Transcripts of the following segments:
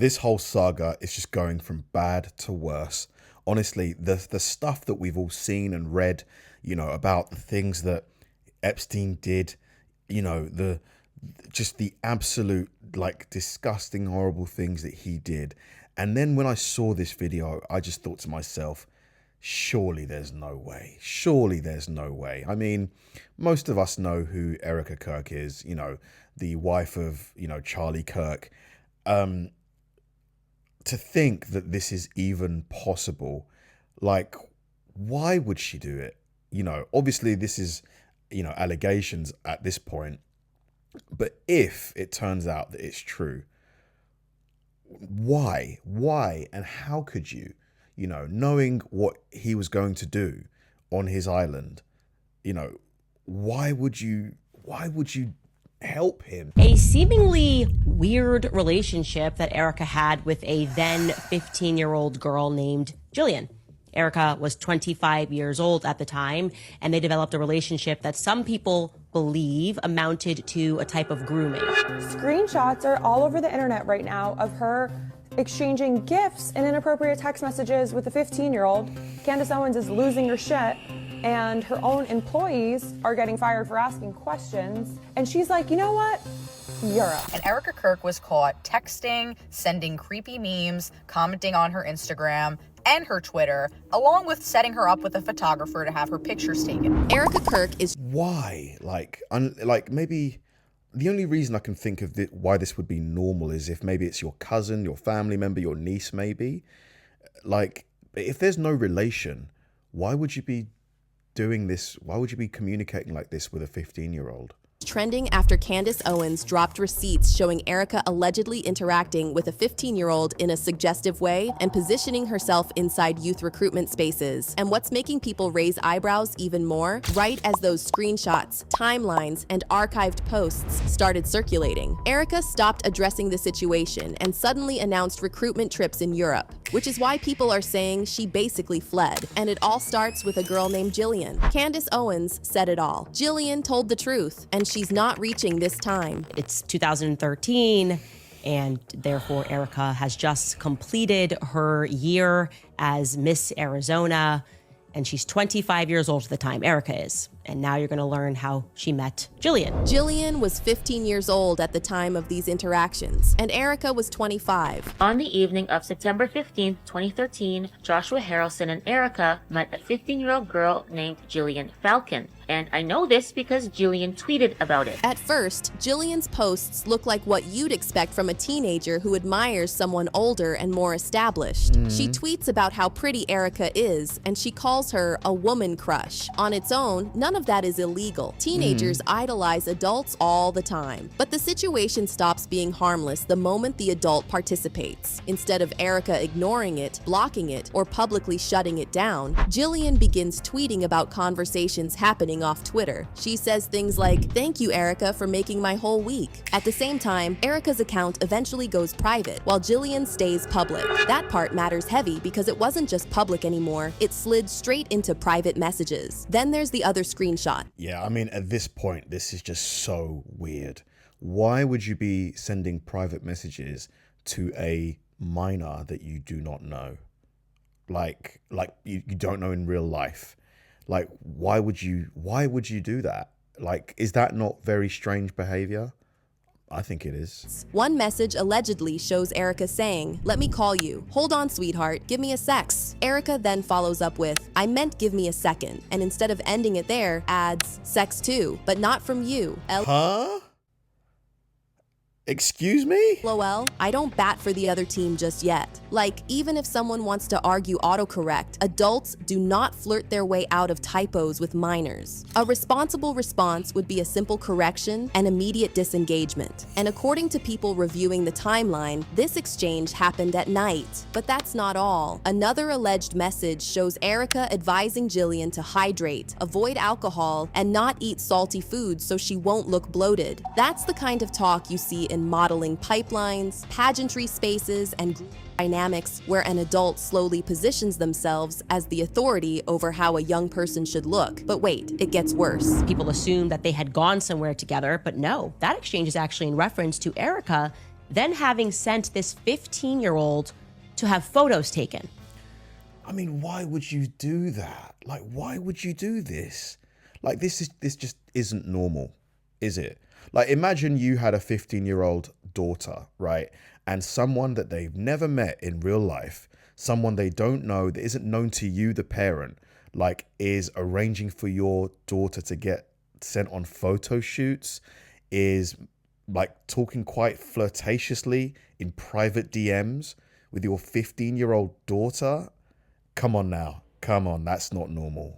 This whole saga is just going from bad to worse. Honestly, the stuff that we've all seen and read, about the things that Epstein did, just the absolute, disgusting, horrible things that he did. And then when I saw this video, I just thought to myself, surely there's no way. Surely there's no way. I mean, most of us know who Erika Kirk is, the wife of, Charlie Kirk. To think that this is even possible, why would she do it? Obviously this is, allegations at this point, but if it turns out that it's true, why, and how could you, knowing what he was going to do on his island, why would you help him? A seemingly weird relationship that Erika had with a then 15-year-old girl named Jillian. Erika was 25 years old at the time, and they developed a relationship that some people believe amounted to a type of grooming. Screenshots are all over the internet right now of her exchanging gifts and inappropriate text messages with a 15-year-old. Candace Owens is losing her shit, and her own employees are getting fired for asking questions. And she's like, you know what? Europe. And Erika Kirk was caught texting, sending creepy memes, commenting on her Instagram and her Twitter, along with setting her up with a photographer to have her pictures taken. Erika Kirk is... Why? Maybe the only reason I can think of why this would be normal is if maybe it's your cousin, your family member, your niece maybe. If there's no relation, why would you be doing this? Why would you be communicating like this with a 15-year-old? Trending after Candace Owens dropped receipts showing Erika allegedly interacting with a 15-year-old in a suggestive way and positioning herself inside youth recruitment spaces. And what's making people raise eyebrows even more? Right as those screenshots, timelines, and archived posts started circulating, Erika stopped addressing the situation and suddenly announced recruitment trips in Europe, which is why people are saying she basically fled. And it all starts with a girl named Jillian. Candace Owens said it all. Jillian told the truth, and she's not reaching this time. It's 2013, and therefore Erika has just completed her year as Miss Arizona, and she's 25 years old at the time, Erika is. And now you're gonna learn how she met Jillian. Jillian was 15 years old at the time of these interactions, and Erika was 25. On the evening of September 15, 2013, Joshua Harrelson and Erika met a 15-year-old girl named Jillian Falcon. And I know this because Jillian tweeted about it. At first, Jillian's posts look like what you'd expect from a teenager who admires someone older and more established. She tweets about how pretty Erika is, and she calls her a woman crush. On its own, none of that is illegal. Teenagers idolize adults all the time. But the situation stops being harmless the moment the adult participates. Instead of Erika ignoring it, blocking it, or publicly shutting it down, Jillian begins tweeting about conversations happening off Twitter. She says things like, "Thank you, Erika, for making my whole week." At the same time, Erika's account eventually goes private, while Jillian stays public. That part matters heavy because it wasn't just public anymore, it slid straight into private messages. Then there's the other screenshot. Yeah, I mean, at this point, this is just so weird. Why would you be sending private messages to a minor that you do not know? Like you don't know in real life. Why would you do that? Is that not very strange behavior? I think it is. One message allegedly shows Erika saying, "Let me call you. Hold on, sweetheart. Give me a sex." Erika then follows up with, "I meant give me a second," and instead of ending it there, adds, "Sex too, but not from you." Huh? Excuse me? LOL, I don't bat for the other team just yet. Even if someone wants to argue autocorrect, adults do not flirt their way out of typos with minors. A responsible response would be a simple correction and immediate disengagement. And according to people reviewing the timeline, this exchange happened at night. But that's not all. Another alleged message shows Erika advising Jillian to hydrate, avoid alcohol, and not eat salty foods so she won't look bloated. That's the kind of talk you see in modeling pipelines, pageantry spaces, and group dynamics where an adult slowly positions themselves as the authority over how a young person should look. But wait, it gets worse. People assume that they had gone somewhere together, but no, that exchange is actually in reference to Erika then having sent this 15-year-old to have photos taken. I mean, why would you do that? Like, why would you do this? Like, this just isn't normal, is it? Like, imagine you had a 15-year-old daughter, right? And someone that they've never met in real life, someone they don't know, that isn't known to you, the parent, like, is arranging for your daughter to get sent on photo shoots, is like talking quite flirtatiously in private DMs with your 15-year-old daughter. Come on now. Come on. That's not normal.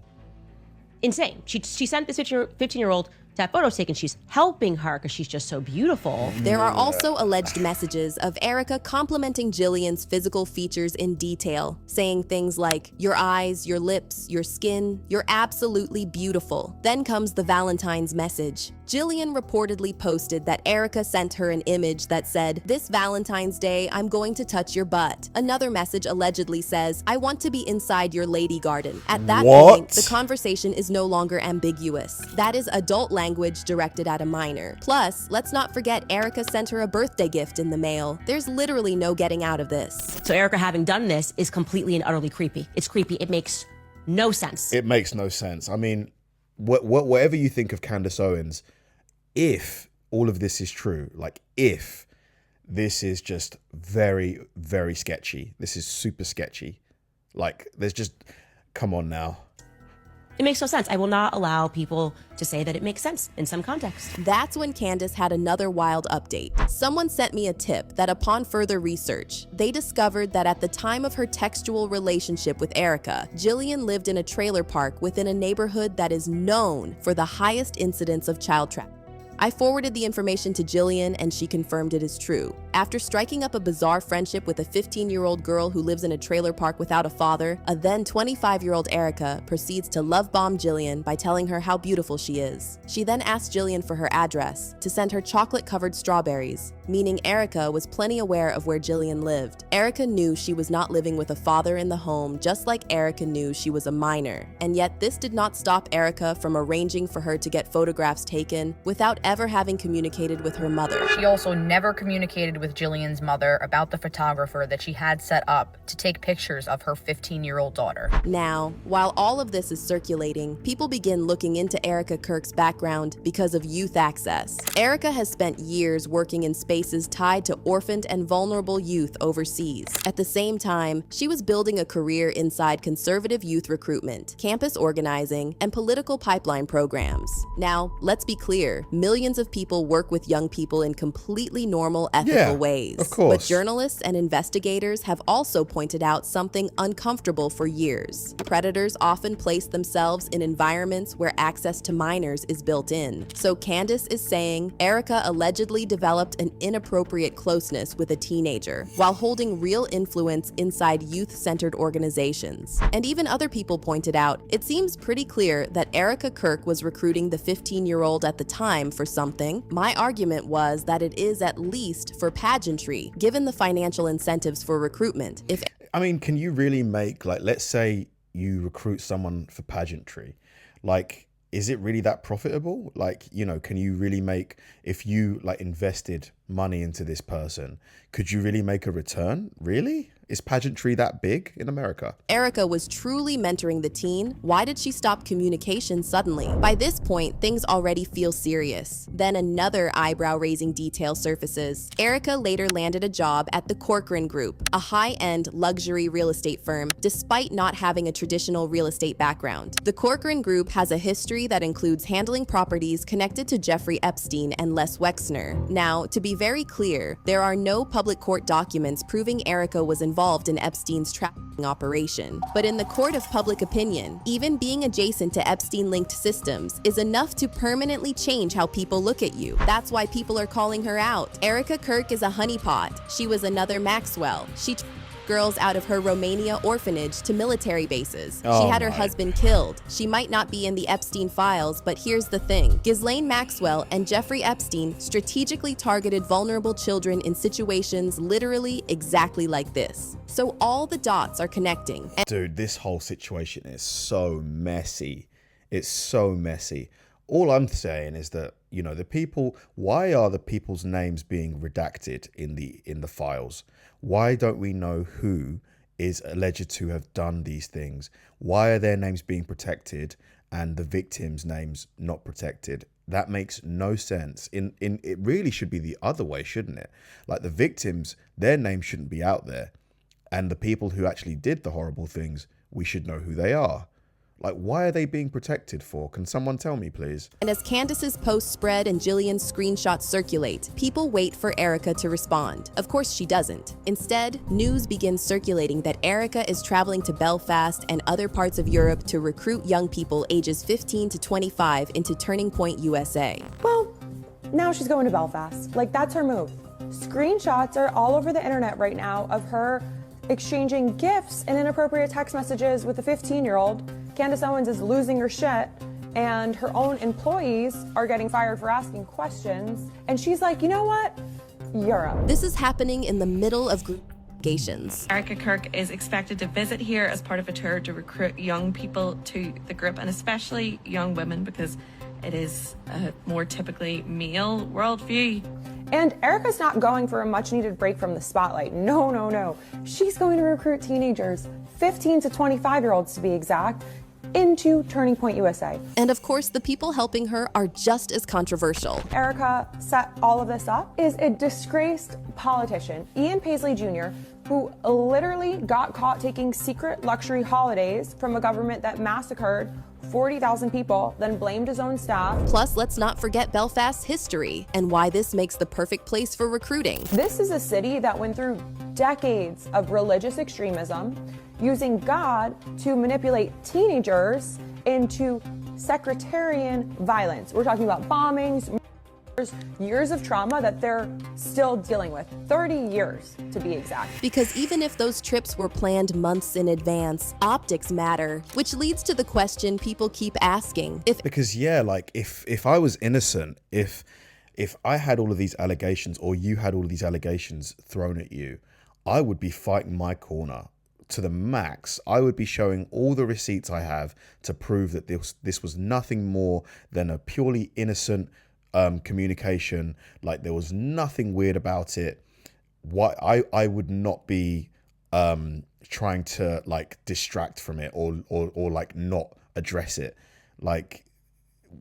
Insane. She sent this 15-year-old to have photos taken. She's helping her because she's just so beautiful. There are also alleged messages of Erika complimenting Jillian's physical features in detail, saying things like, "Your eyes, your lips, your skin, you're absolutely beautiful." Then comes the Valentine's message. Jillian reportedly posted that Erika sent her an image that said, "This Valentine's Day, I'm going to touch your butt." Another message allegedly says, "I want to be inside your lady garden." At that point, the conversation is no longer ambiguous. That is adult language directed at a minor. Plus, let's not forget Erika sent her a birthday gift in the mail. There's literally no getting out of this. So Erika having done this is completely and utterly creepy. It's creepy. It makes no sense. It makes no sense. I mean, whatever you think of Candace Owens, if all of this is true, like if this is just very, very sketchy, this is super sketchy. Like, there's just, come on now. It makes no sense. I will not allow people to say that it makes sense in some context. That's when Candace had another wild update. Someone sent me a tip that upon further research, they discovered that at the time of her textual relationship with Erika, Jillian lived in a trailer park within a neighborhood that is known for the highest incidence of child trafficking. I forwarded the information to Jillian and she confirmed it is true. After striking up a bizarre friendship with a 15-year-old girl who lives in a trailer park without a father, a then 25-year-old Erika proceeds to love bomb Jillian by telling her how beautiful she is. She then asked Jillian for her address to send her chocolate-covered strawberries, meaning Erika was plenty aware of where Jillian lived. Erika knew she was not living with a father in the home, just like Erika knew she was a minor. And yet this did not stop Erika from arranging for her to get photographs taken without ever having communicated with her mother. She also never communicated with Jillian's mother about the photographer that she had set up to take pictures of her 15-year-old daughter. Now, while all of this is circulating, people begin looking into Erika Kirk's background because of youth access. Erika has spent years working in spaces tied to orphaned and vulnerable youth overseas. At the same time, she was building a career inside conservative youth recruitment, campus organizing, and political pipeline programs. Now, let's be clear, millions of people work with young people in completely normal, ethical ways. Of course. But journalists and investigators have also pointed out something uncomfortable for years. Predators often place themselves in environments where access to minors is built in. So Candace is saying Erika allegedly developed an inappropriate closeness with a teenager while holding real influence inside youth-centered organizations. And even other people pointed out, it seems pretty clear that Erika Kirk was recruiting the 15-year-old at the time for something. My argument was that it is at least for pageantry, given the financial incentives for recruitment. I mean, can you really make, like, let's say you recruit someone for pageantry, like, is it really that profitable? Like, you know, can you really make, if you like invested money into this person, could you really make a return? Really? Is pageantry that big in America? Erika was truly mentoring the teen. Why did she stop communication suddenly? By this point, things already feel serious. Then another eyebrow-raising detail surfaces. Erika later landed a job at the Corcoran Group, a high-end luxury real estate firm, despite not having a traditional real estate background. The Corcoran Group has a history that includes handling properties connected to Jeffrey Epstein and Les Wexner. Now, to be very clear, there are no public court documents proving Erika was involved in Epstein's trafficking operation. But in the court of public opinion, even being adjacent to Epstein-linked systems is enough to permanently change how people look at you. That's why people are calling her out. Erika Kirk is a honeypot. She was another Maxwell. She girls out of her Romania orphanage to military bases. She had her husband killed. She might not be in the Epstein files, but here's the thing. Ghislaine Maxwell and Jeffrey Epstein strategically targeted vulnerable children in situations literally exactly like this. So all the dots are connecting. Dude, this whole situation is so messy. It's so messy. All I'm saying is that you know, the people, why are the people's names being redacted in the files? Why don't we know who is alleged to have done these things? Why are their names being protected and the victims' names not protected? That makes no sense. It really should be the other way, shouldn't it? Like, the victims, their names shouldn't be out there, and the people who actually did the horrible things, we should know who they are. Like, why are they being protected for? Can someone tell me, please? And as Candace's posts spread and Jillian's screenshots circulate, people wait for Erika to respond. Of course she doesn't. Instead, news begins circulating that Erika is traveling to Belfast and other parts of Europe to recruit young people ages 15 to 25 into Turning Point USA. Well, now she's going to Belfast. Like, that's her move. Screenshots are all over the internet right now of her exchanging gifts and inappropriate text messages with a 15-year-old. Candace Owens is losing her shit, and her own employees are getting fired for asking questions. And she's like, you know what? Europe. This is happening in the middle of investigations. Erika Kirk is expected to visit here as part of a tour to recruit young people to the group, and especially young women, because it is a more typically male worldview. And Erika's not going for a much-needed break from the spotlight. No, no, no. She's going to recruit teenagers, 15 to 25-year-olds to be exact, into Turning Point USA. And of course, the people helping her are just as controversial. Erika set all of this up is a disgraced politician, Ian Paisley Jr., who literally got caught taking secret luxury holidays from a government that massacred 40,000 people, then blamed his own staff. Plus, let's not forget Belfast's history and why this makes the perfect place for recruiting. This is a city that went through decades of religious extremism, using God to manipulate teenagers into sectarian violence. We're talking about bombings, murders, years of trauma that they're still dealing with. 30 years to be exact. Because even if those trips were planned months in advance, optics matter, which leads to the question people keep asking. Because yeah, like if I was innocent, if I had all of these allegations, or you had all of these allegations thrown at you, I would be fighting my corner to the max. I would be showing all the receipts I have to prove that this was nothing more than a purely innocent communication. Like, there was nothing weird about it. Why I would not be trying to like distract from it or like not address it. Like,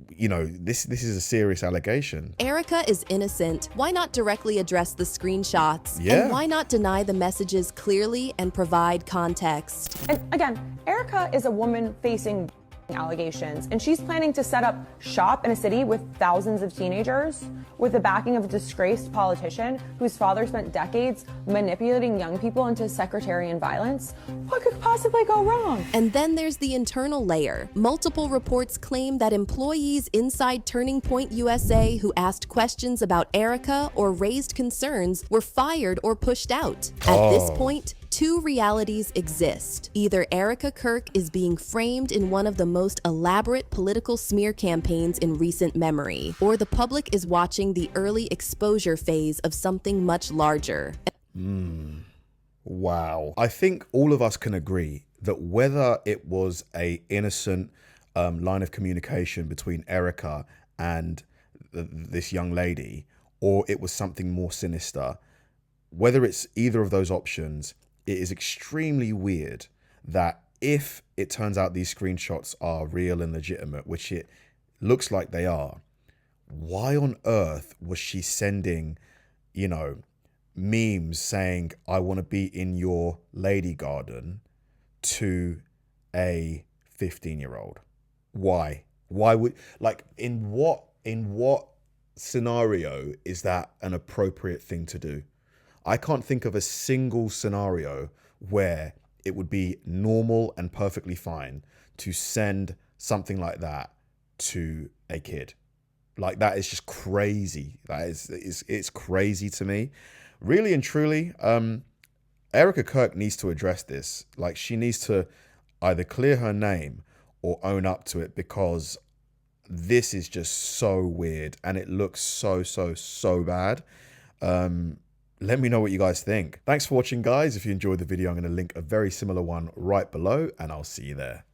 you know, this is a serious allegation. Erika is innocent. Why not directly address the screenshots? Yeah. And why not deny the messages clearly and provide context? And again, Erika is a woman facing allegations, and she's planning to set up shop in a city with thousands of teenagers with the backing of a disgraced politician whose father spent decades manipulating young people into sectarian violence. What could possibly go wrong? And then there's the internal layer. Multiple reports claim that employees inside Turning Point USA who asked questions about Erika or raised concerns were fired or pushed out. At this point, two realities exist. Either Erika Kirk is being framed in one of the most elaborate political smear campaigns in recent memory, or the public is watching the early exposure phase of something much larger. Wow. I think all of us can agree that whether it was a innocent line of communication between Erika and this young lady, or it was something more sinister, whether it's either of those options, it is extremely weird that if it turns out these screenshots are real and legitimate, which it looks like they are, why on earth was she sending, you know, memes saying, I want to be in your lady garden to a 15-year-old? Why? Why would, like, in what scenario is that an appropriate thing to do? I can't think of a single scenario where it would be normal and perfectly fine to send something like that to a kid. Like, that is just crazy. It's crazy to me. Really and truly, Erika Kirk needs to address this. Like, she needs to either clear her name or own up to it, because this is just so weird and it looks so bad. Let me know what you guys think. Thanks for watching, guys. If you enjoyed the video, I'm going to link a very similar one right below, and I'll see you there.